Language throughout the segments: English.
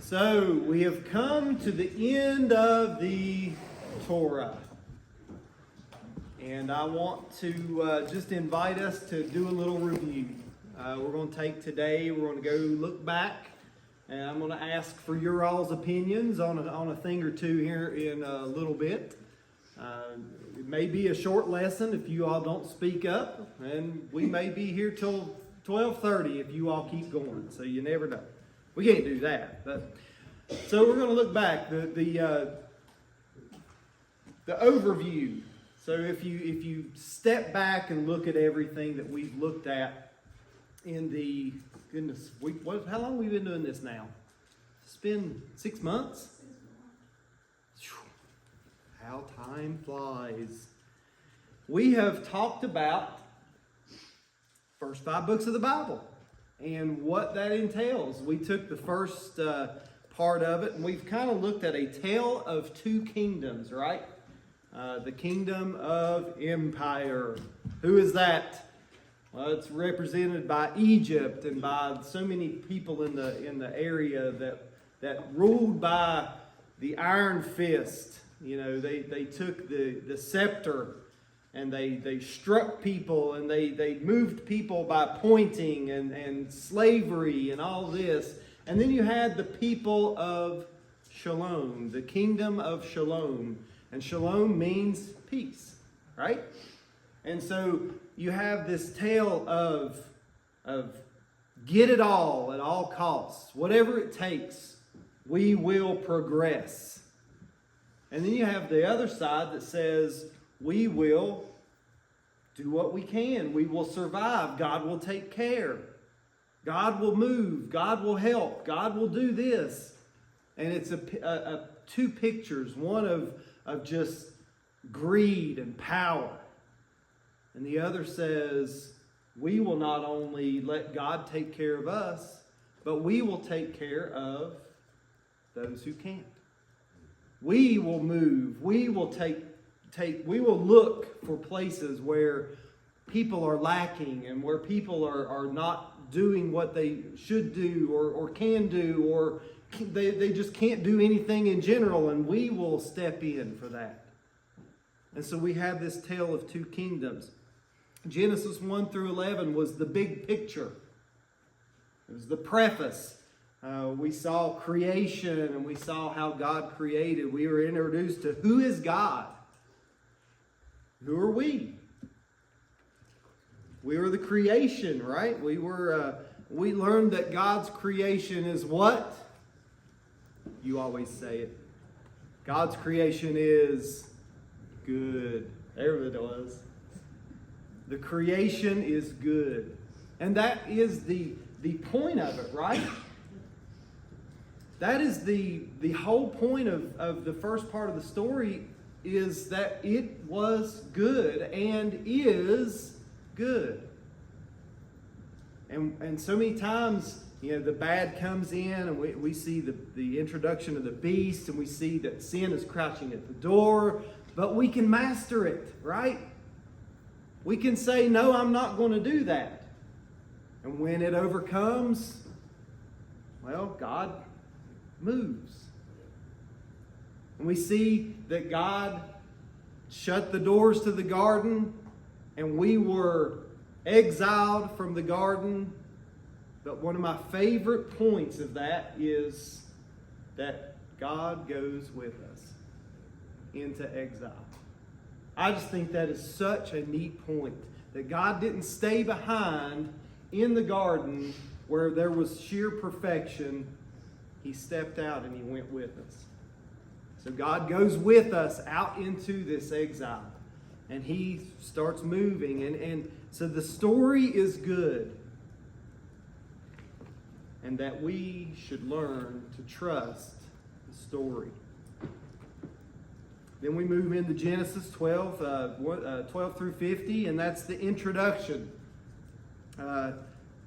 So we have come to the end of the Torah. And I want to just invite us to do a little review. We're going to take today, we're going to go look back. And I'm going to ask for your all's opinions on a thing or two here in a little bit. It may be a short lesson if you all don't speak up. And we may be here till 12:30 if you all keep going. So you never know. We can't do that. But so we're going to look back. The overview. So if you step back and look at everything that we've looked at in the goodness, how long have we been doing this now? It's been 6 months. How time flies. We have talked about first 5 books of the Bible and what that entails. We took the first part of it and we've kind of looked at a tale of 2 kingdoms, right? The kingdom of empire. Who is that? Well, it's represented by Egypt and by so many people in the area that ruled by the iron fist. You know, they took the scepter and they struck people and they moved people by pointing and slavery and all this. And then you had the people of Shalom, the kingdom of Shalom. And Shalom means peace, right? And so you have this tale of get it all at all costs. Whatever it takes, we will progress. And then you have the other side that says we will do what we can. We will survive. God will take care. God will move. God will help. God will do this. And it's a 2 pictures. One of just greed and power. And the other says, we will not only let God take care of us, but we will take care of those who can't. We will move. We will we will look for places where people are lacking and where people are not doing what they should do or can do, or they just can't do anything in general, and we will step in for that. And so we have this tale of 2 kingdoms. Genesis 1 through 11 was the big picture. It was the preface. We saw creation and we saw how God created. We were introduced to who is God. Who are we? We were the creation, right? We learned that God's creation is what? You always say it. God's creation is good. There it was. The creation is good. And that is the point of it, right? That is the whole point of the first part of the story, is that it was good and is good. And so many times, you know, the bad comes in and we see the introduction of the beast, and we see that sin is crouching at the door, but we can master it, right? We can say, no, I'm not going to do that. And when it overcomes, well, God moves. And we see that God shut the doors to the garden, and we were exiled from the garden. But one of my favorite points of that is that God goes with us into exile. I just think that is such a neat point, that God didn't stay behind in the garden where there was sheer perfection. He stepped out and he went with us. So God goes with us out into this exile, and he starts moving. And so the story is good, and that we should learn to trust the story. Then we move into Genesis 12 through 50, and that's the introduction.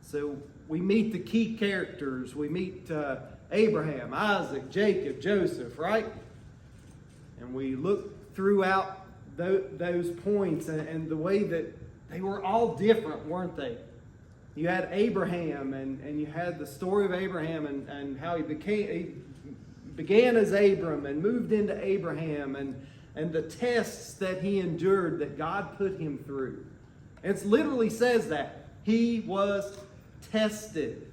So we meet the key characters. We meet Abraham, Isaac, Jacob, Joseph, right? And we look throughout those points and the way that they were all different, weren't they? You had Abraham, and you had the story of Abraham and how he began as Abram and moved into Abraham, and the tests that he endured that God put him through. It literally says that. He was tested.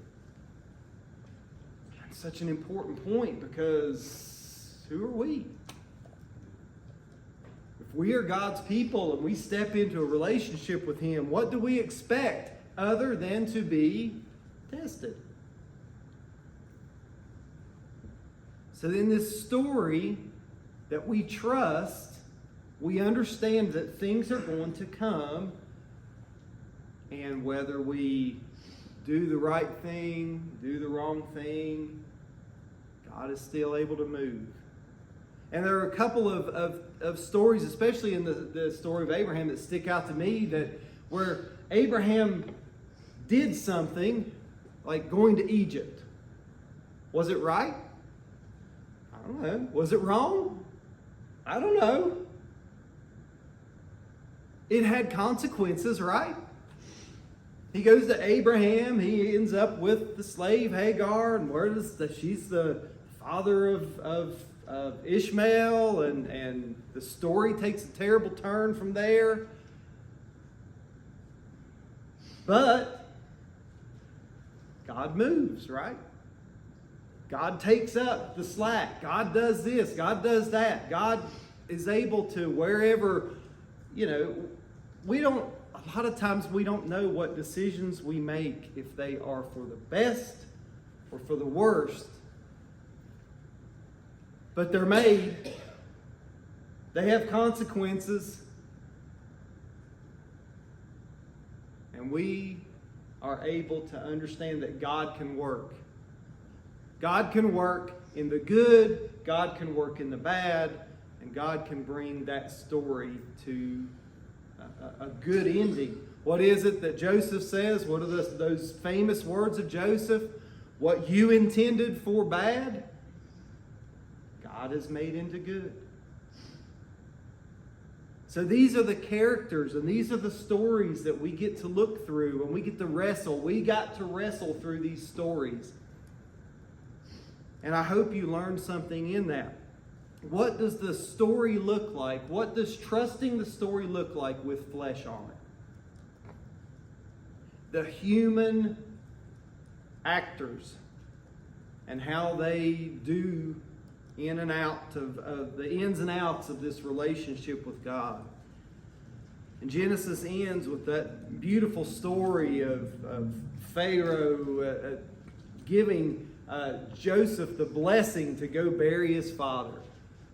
That's such an important point, because who are we? If we are God's people and we step into a relationship with Him, what do we expect other than to be tested? So in this story that we trust, we understand that things are going to come, and whether we do the right thing, do the wrong thing, God is still able to move. And there are a couple of stories, especially in the story of Abraham, that stick out to me, that where Abraham did something like going to Egypt. Was it right? I don't know. Was it wrong? I don't know. It had consequences, right? He goes to Abraham. He ends up with the slave Hagar, and she's the father of Ishmael, and the story takes a terrible turn from there. But God moves, right? God takes up the slack. God does this. God does that. God is able to, wherever, a lot of times we don't know what decisions we make, if they are for the best or for the worst. But they're made. They have consequences. And we are able to understand that God can work. God can work in the good, God can work in the bad, and God can bring that story to a good ending. What is it that Joseph says? What are those famous words of Joseph? What you intended for bad, God has made into good. So these are the characters, and these are the stories that we get to look through, and we get to wrestle. We got to wrestle through these stories. And I hope you learned something in that. What does the story look like? What does trusting the story look like with flesh on it? The human actors and how they do in and out of the ins and outs of this relationship with God. And Genesis ends with that beautiful story of Pharaoh giving Joseph the blessing to go bury his father.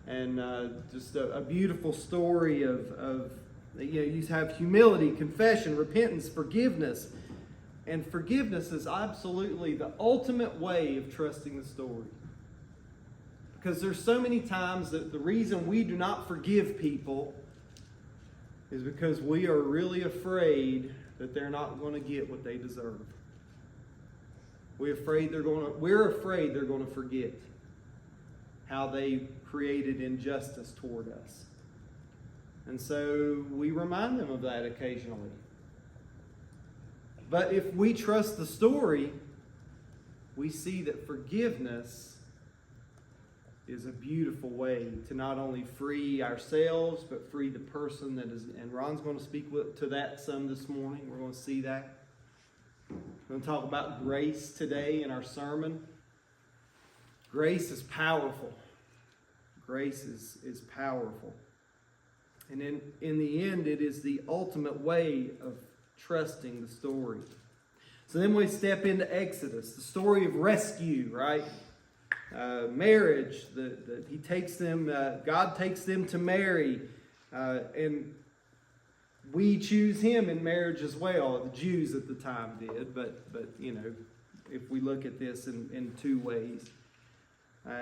And just a beautiful story of you have humility, confession, repentance, forgiveness. And forgiveness is absolutely the ultimate way of trusting the story. Because there's so many times that the reason we do not forgive people is because we are really afraid that they're not going to get what they deserve. We're afraid they're going to forget how they created injustice toward us. And so we remind them of that occasionally. But if we trust the story, we see that forgiveness is a beautiful way to not only free ourselves, but free the person that is. And Ron's going to speak to that some this morning. We're going to see that. We're going to talk about grace today in our sermon. Grace is powerful. Grace is powerful. And in the end, it is the ultimate way of trusting the story. So then we step into Exodus, the story of rescue, right? Marriage, he takes them, God takes them to marry, and we choose him in marriage as well. The Jews at the time did, but if we look at this in two ways.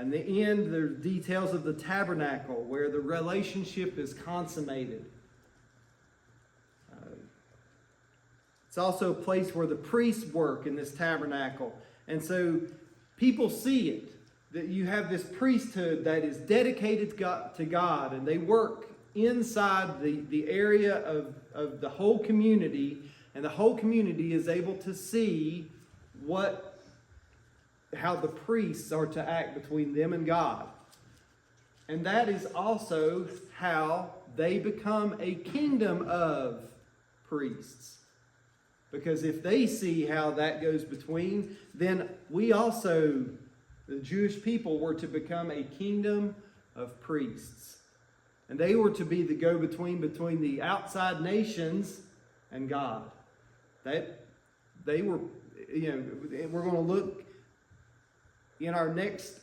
In the end, there's details of the tabernacle where the relationship is consummated. It's also a place where the priests work in this tabernacle. And so people see it, that you have this priesthood that is dedicated to God, and they work inside the area of the whole community, And the whole community is able to see how the priests are to act between them and God. And that is also how they become a kingdom of priests. Because if they see how that goes between, then we also, the Jewish people, were to become a kingdom of priests. And they were to be the go-between between the outside nations and God. They were, we're going to look in our next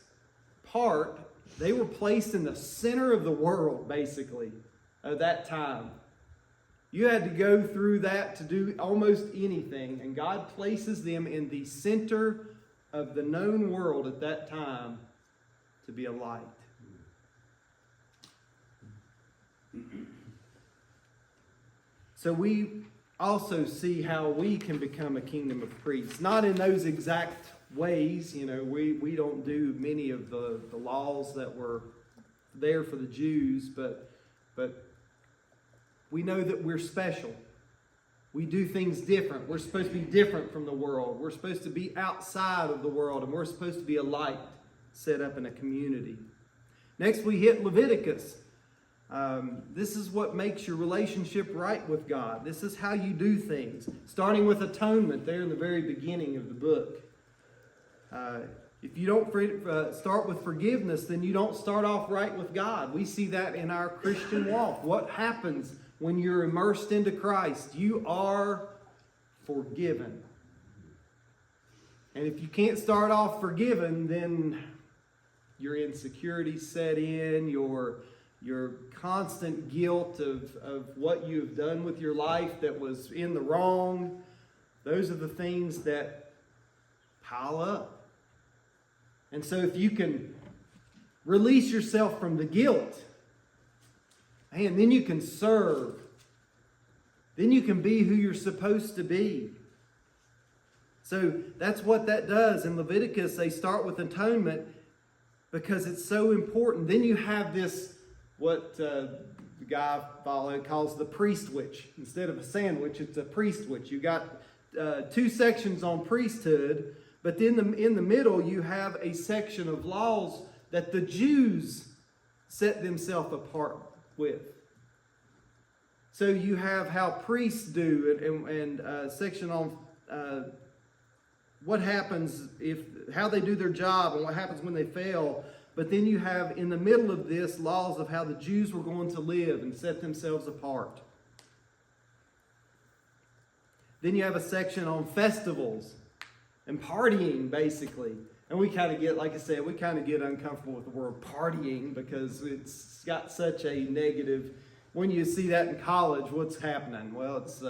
part, they were placed in the center of the world, basically, at that time. You had to go through that to do almost anything, and God places them in the center of the known world at that time to be a light. So we also see how we can become a kingdom of priests. Not in those exact ways, we don't do many of the laws that were there for the Jews, but we know that we're special. We do things different. We're supposed to be different from the world. We're supposed to be outside of the world, and we're supposed to be a light set up in a community. Next, we hit Leviticus. This is what makes your relationship right with God. This is how you do things. Starting with atonement there in the very beginning of the book. If you don't start with forgiveness, then you don't start off right with God. We see that in our Christian walk. What happens when you're immersed into Christ? You are forgiven. And if you can't start off forgiven, then your insecurities set in, your constant guilt of what you have done with your life that was in the wrong. Those are the things that pile up. And so if you can release yourself from the guilt, and then you can serve. Then you can be who you're supposed to be. So that's what that does. In Leviticus, they start with atonement because it's so important. Then you have this, what the guy calls the priestwich. Instead of a sandwich, it's a priestwich. You got 2 sections on priesthood, but then in the middle you have a section of laws that the Jews set themselves apart with. So you have how priests do, and a section on what happens how they do their job and what happens when they fail. But then you have in the middle of this laws of how the Jews were going to live and set themselves apart. Then you have a section on festivals and partying, basically. And we kind of get, like I said, uncomfortable with the word partying because it's got such a negative. When you see that in college, what's happening? Well, it's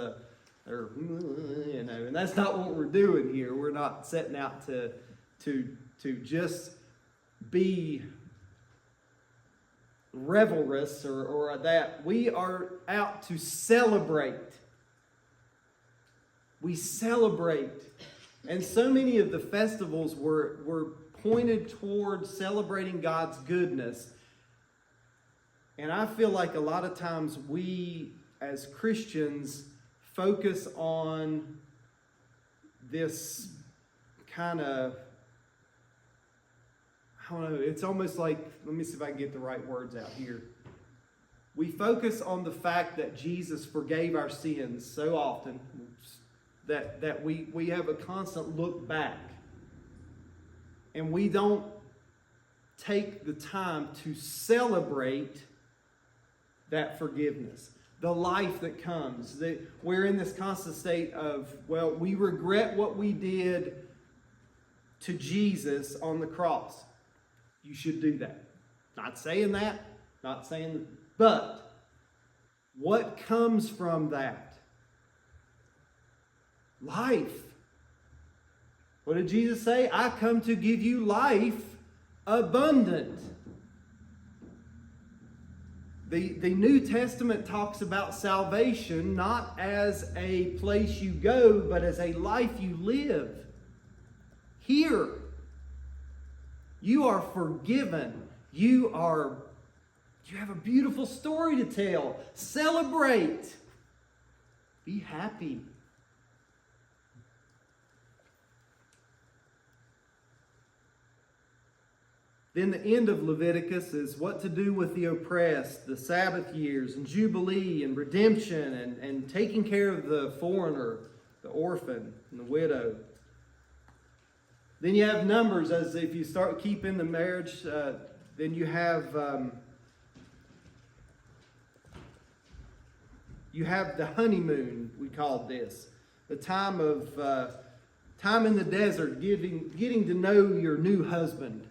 and that's not what we're doing here. We're not setting out to just be revelrous or that. We are out to celebrate. We celebrate. And so many of the festivals were pointed towards celebrating God's goodness. And I feel like a lot of times we, as Christians, focus on this kind of, I don't know, it's almost like, let me see if I can get the right words out here. We focus on the fact that Jesus forgave our sins so often that we have a constant look back. And we don't take the time to celebrate that forgiveness. The life that comes. That we're in this constant state of, well, we regret what we did to Jesus on the cross. You should do that. Not saying that. But what comes from that? Life. What did Jesus say? I come to give you life abundant. The New Testament talks about salvation not as a place you go, but as a life you live. Here, you are forgiven. You have a beautiful story to tell. Celebrate. Be happy. Then the end of Leviticus is what to do with the oppressed, the Sabbath years, and Jubilee, and redemption, and taking care of the foreigner, the orphan, and the widow. Then you have Numbers, as if you start keeping the marriage, then you have the honeymoon, we called this. The time in the desert, getting to know your new husband.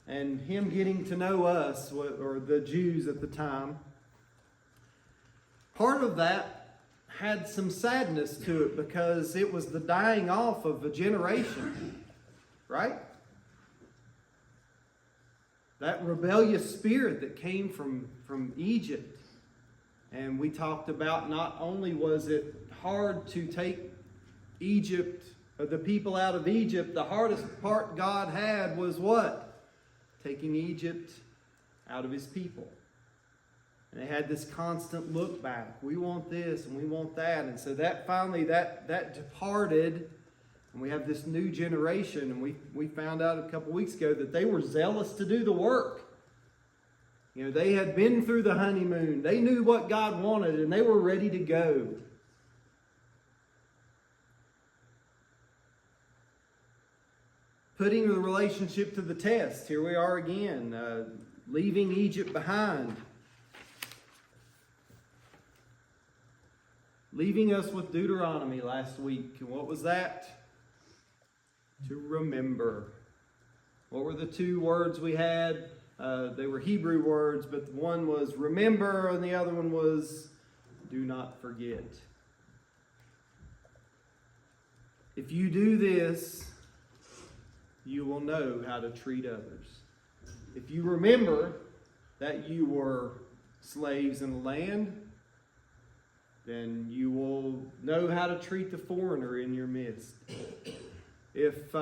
And him getting to know us, or the Jews at the time. Part of that had some sadness to it because it was the dying off of a generation, right? That rebellious spirit that came from Egypt. And we talked about not only was it hard to take Egypt, or the people out of Egypt, the hardest part God had was what? Taking Egypt out of his people. And they had this constant look back. We want this and we want that. And so that finally, that departed. And we have this new generation. And we found out a couple weeks ago that they were zealous to do the work. You know, they had been through the honeymoon. They knew what God wanted and they were ready to go. Putting the relationship to the test. Here we are again, leaving Egypt behind. Leaving us with Deuteronomy last week. And what was that? To remember. What were the two words we had? They were Hebrew words, but one was remember and the other one was do not forget. If you do this, you will know how to treat others. If you remember that you were slaves in the land, then you will know how to treat the foreigner in your midst. If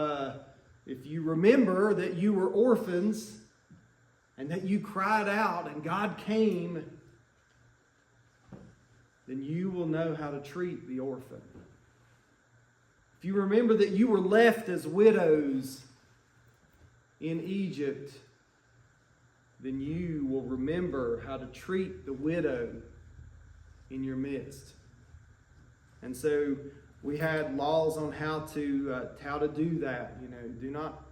you remember that you were orphans and that you cried out and God came, then you will know how to treat the orphan. If you remember that you were left as widows in Egypt, then you will remember how to treat the widow in your midst. And so we had laws on how to do that. You know, do not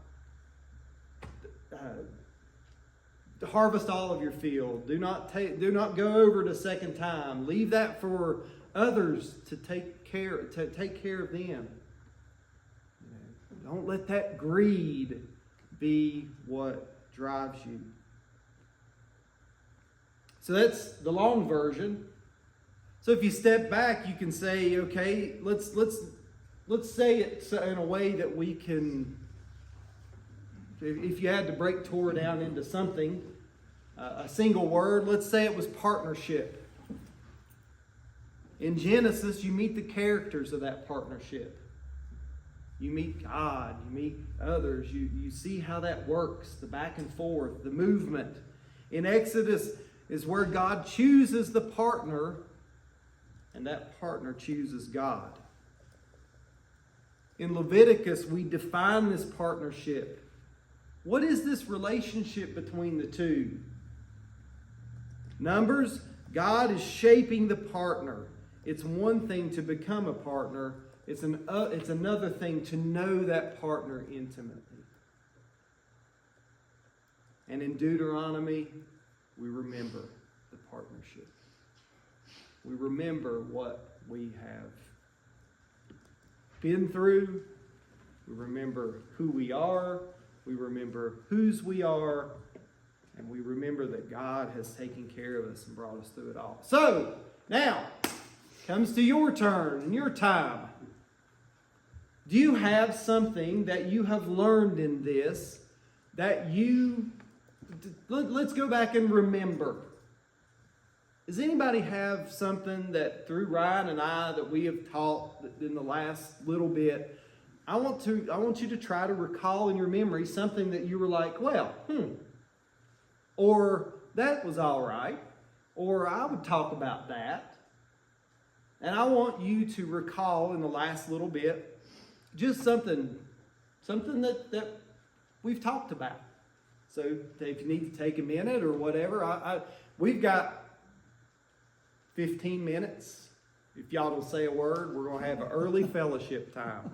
harvest all of your field. Do not go over the second time. Leave that for others to take care of them. Don't let that greed be what drives you. So that's the long version. So if you step back, you can say, okay, let's say it in a way that we can. If you had to break Torah down into something, a single word, let's say it was partnership. In Genesis, you meet the characters of that partnership. You meet God, you meet others, you see how that works, the back and forth, the movement. In Exodus is where God chooses the partner, and that partner chooses God. In Leviticus, we define this partnership. What is this relationship between the two? Numbers, God is shaping the partner. It's one thing to become a partner. It's another thing to know that partner intimately. And in Deuteronomy, we remember the partnership. We remember what we have been through. We remember who we are. We remember whose we are. And we remember that God has taken care of us and brought us through it all. So, now, comes to your turn and your time. Do you have something that you have learned in this that let's go back and remember. Does anybody have something that through Ryan and I that we have taught in the last little bit? I want you to try to recall in your memory something that you were like, well, or that was all right, or I would talk about that. And I want you to recall in the last little bit just something that we've talked about. So if you need to take a minute or whatever, we've got 15 minutes. If y'all don't say a word, we're going to have an early fellowship time.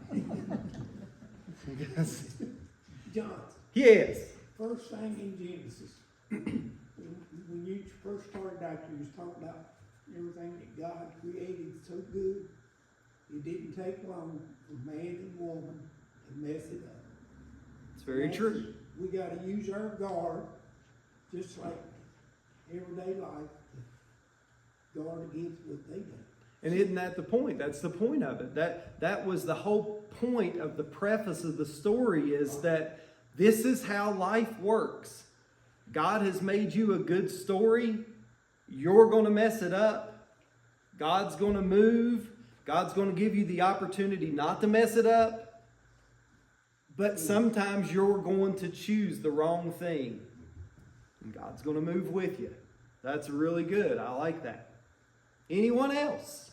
John, Yes. first thing in Genesis, when you first started out, you was talking about everything that God created so good. It didn't take long for man and woman to mess it up. It's very true. We gotta use our guard, just like everyday life, to guard against what they do. And isn't that the point? That's the point of it. That was the whole point of the preface of the story, is that this is how life works. God has made you a good story. You're going to mess it up. God's going to move. God's going to give you the opportunity not to mess it up. But sometimes you're going to choose the wrong thing. And God's going to move with you. That's really good. I like that. Anyone else?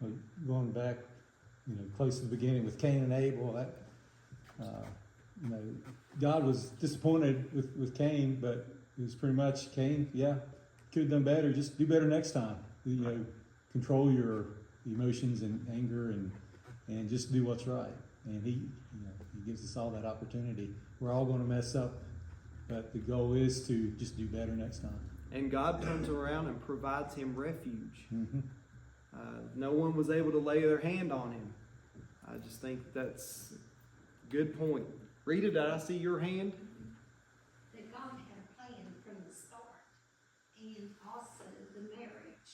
Well, going back, close to the beginning with Cain and Abel, that, God was disappointed with Cain, but it was pretty much, Cain, yeah, could have done better. Just do better next time. Control your emotions and anger and just do what's right. And he gives us all that opportunity. We're all going to mess up, but the goal is to just do better next time. And God turns around and provides him refuge. Mm-hmm. No one was able to lay their hand on him. I just think that's a good point. Rita, did I see your hand? That God had a plan from the start, and also the marriage,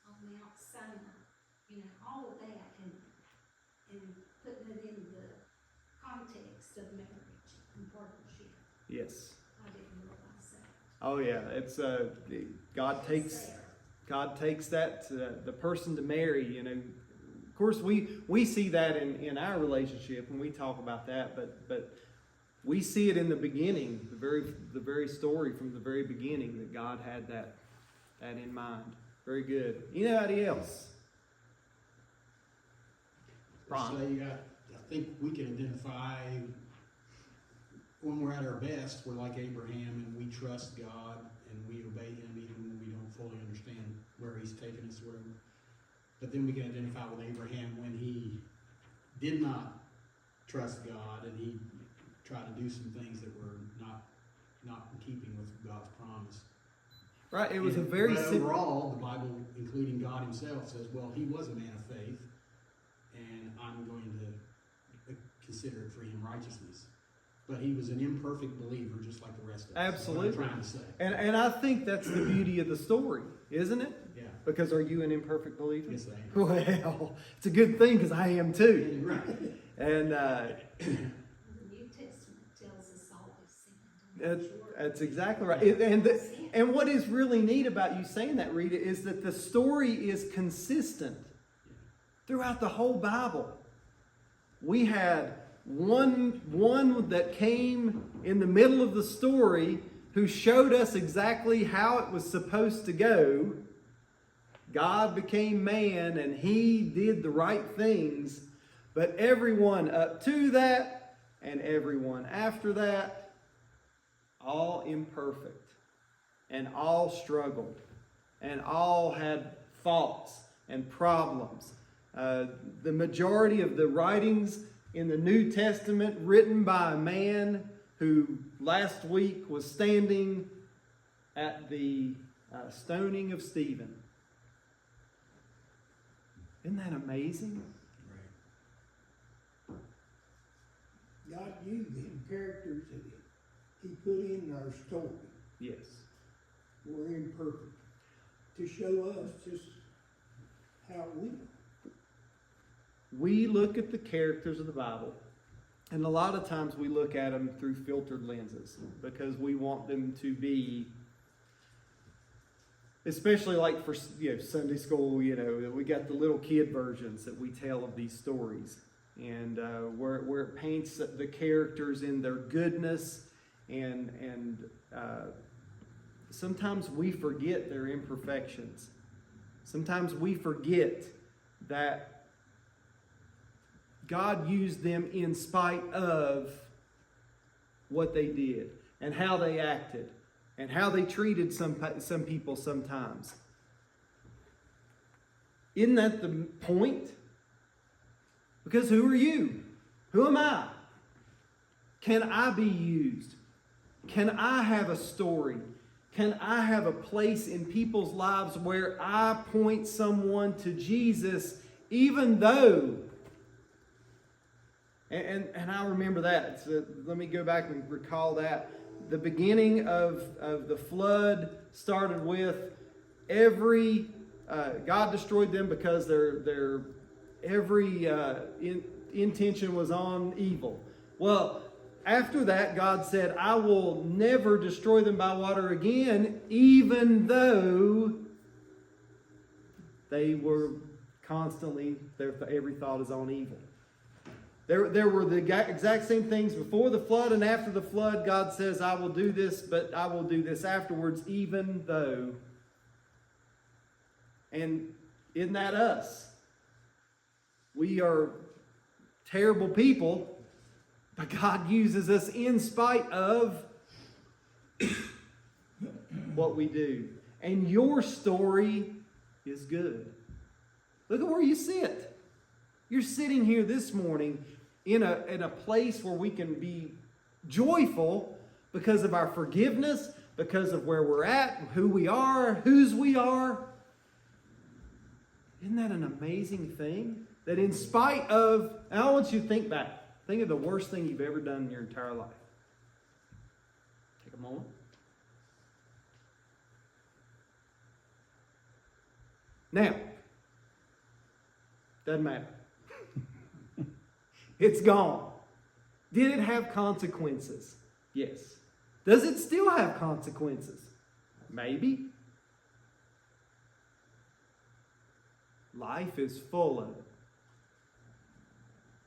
on Mount Sinai, all of that, and putting it in the context of marriage and partnership. Yes. I didn't realize that. Oh yeah, it's God takes that the person to marry. Of course, we see that in our relationship when we talk about that, but we see it in the beginning, the very story from the very beginning, that God had that in mind. Very good. Anybody else? Ron? I think we can identify when we're at our best, we're like Abraham and we trust God and we obey him even when we don't fully understand where he's taking us, wherever. But then we can identify with Abraham when he did not trust God and he tried to do some things that were not in keeping with God's promise. Right, it was but overall, the Bible, including God himself, says, well, he was a man of faith, and I'm going to consider it for him righteousness. But he was an imperfect believer, just like the rest of us. Absolutely. That's what I'm trying to say. And I think that's the beauty of the story, isn't it? Yeah. Because are you an imperfect believer? Yes, I am. Well, it's a good thing because I am too. Right. And The New Testament tells us all we've sinned. that's exactly right. And what is really neat about you saying that, Rita, is that the story is consistent throughout the whole Bible. We had one that came in the middle of the story who showed us exactly how it was supposed to go. God became man and he did the right things, but everyone up to that and everyone after that, all imperfect and all struggled and all had faults and problems. The majority of the writings in the New Testament written by a man who last week was standing at the stoning of Stephen. Isn't that amazing? God used them characters that he put in our story. Yes. Were imperfect, to show us just how we are. We look at the characters of the Bible, and a lot of times we look at them through filtered lenses because we want them to be, especially like for Sunday school, we got the little kid versions that we tell of these stories, and where it paints the characters in their goodness, and sometimes we forget their imperfections. Sometimes we forget that God used them in spite of what they did and how they acted and how they treated some people sometimes. Isn't that the point? Because who are you? Who am I? Can I be used? Can I have a story? Can I have a place in people's lives where I point someone to Jesus, even though... And I remember that. So let me go back and recall that. The beginning of the flood started with God destroyed them because their every intention was on evil. Well, after that, God said, I will never destroy them by water again, even though they were constantly, every thought is on evil. There were the exact same things before the flood and after the flood. God says, I will do this, but I will do this afterwards, even though. And isn't that us? We are terrible people, but God uses us in spite of what we do. And your story is good. Look at where you sit. You're sitting here this morning in a place where we can be joyful because of our forgiveness, because of where we're at, who we are, whose we are. Isn't that an amazing thing? That in spite of, and I want you to think back. Think of the worst thing you've ever done in your entire life. Take a moment. Now, doesn't matter. It's gone. Did it have consequences? Yes. Does it still have consequences? Maybe. Life is full of it.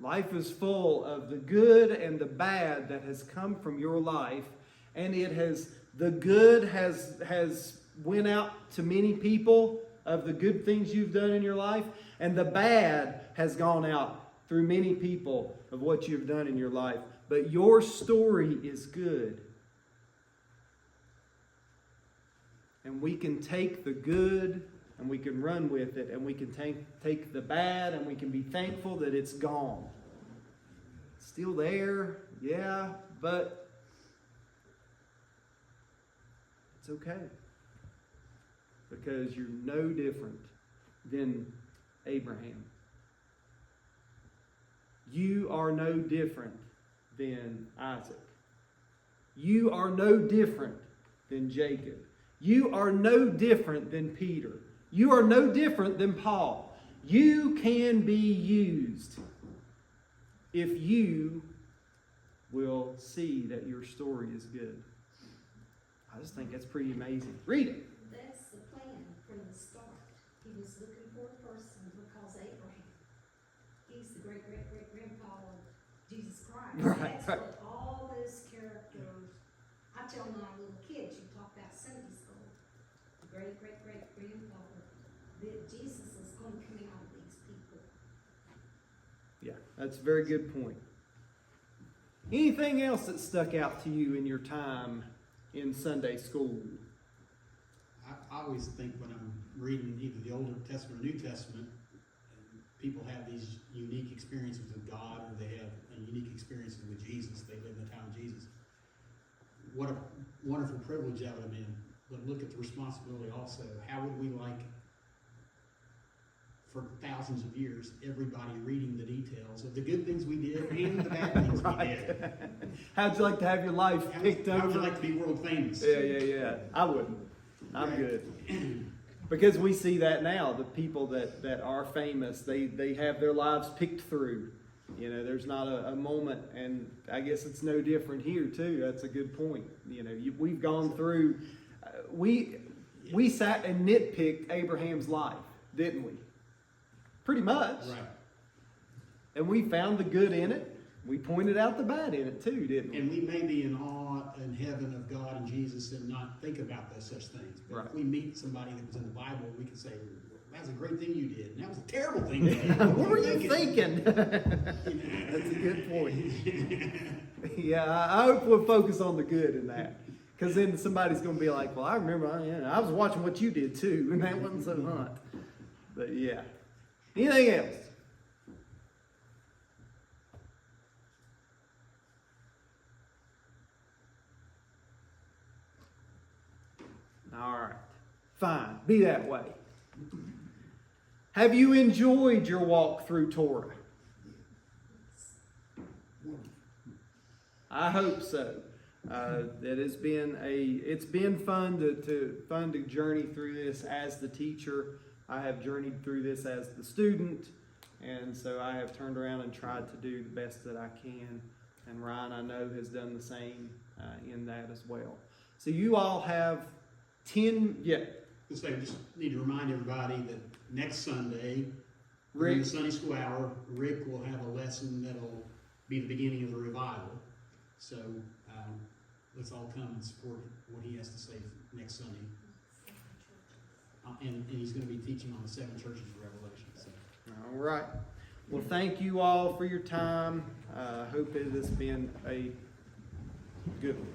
Life is full of the good and the bad that has come from your life, and the good has went out to many people of the good things you've done in your life, and the bad has gone out through many people of what you've done in your life. But your story is good. And we can take the good and we can run with it, and we can take the bad and we can be thankful that it's gone. It's still there, yeah, but it's okay. Because you're no different than Abraham. You are no different than Isaac. You are no different than Jacob. You are no different than Peter. You are no different than Paul. You can be used if you will see that your story is good. I just think that's pretty amazing. Read it. That's the plan from the start. He was looking for a person because Abraham, he's the great-great-great-grandpa of Jesus Christ. Right. That's what all those characters, I tell my little kids, you talk about Sunday school, the great-great-great-grandfather, that Jesus is going to come out of these people. Yeah, that's a very good point. Anything else that stuck out to you in your time in Sunday school? I always think when I'm reading either the Old Testament or New Testament, people have these unique experiences with God, or they have unique experiences with Jesus. They live in the time of Jesus. What a wonderful privilege that would have been. But look at the responsibility also. How would we like, for thousands of years, everybody reading the details of the good things we did and the bad things we did? How'd you like to have your life picked up? How would you like to be world famous? Yeah. I wouldn't. I'm good. Because we see that now. The people that are famous, they have their lives picked through. You know, there's not a moment, and I guess it's no different here too. That's a good point. You know, we've gone through, we sat and nitpicked Abraham's life, didn't we? Pretty much. Right. And we found the good in it. We pointed out the bad in it too, didn't we? And we may be in awe in heaven of God and Jesus and not think about those such things. But Right. if we meet somebody that was in the Bible, we can say, that's a great thing you did, and that was a terrible thing you did. What were you thinking? That's a good point. Yeah, I hope we'll focus on the good in that. Because then somebody's going to be like, well, I remember, I was watching what you did too, and that wasn't so hot. But yeah. Anything else? All right. Fine. Be that way. Have you enjoyed your walk through Torah? I hope so. It's been fun to journey through this as the teacher. I have journeyed through this as the student, and so I have turned around and tried to do the best that I can. And Ryan, I know, has done the same in that as well. So you all have 10. Yeah, Just need to remind everybody that next Sunday, Rick. during the Sunday school hour, Rick will have a lesson that'll be the beginning of the revival. So let's all come and support what he has to say next Sunday. And he's going to be teaching on the 7 churches of Revelation. So. All right. Well, thank you all for your time. I hope it has been a good one.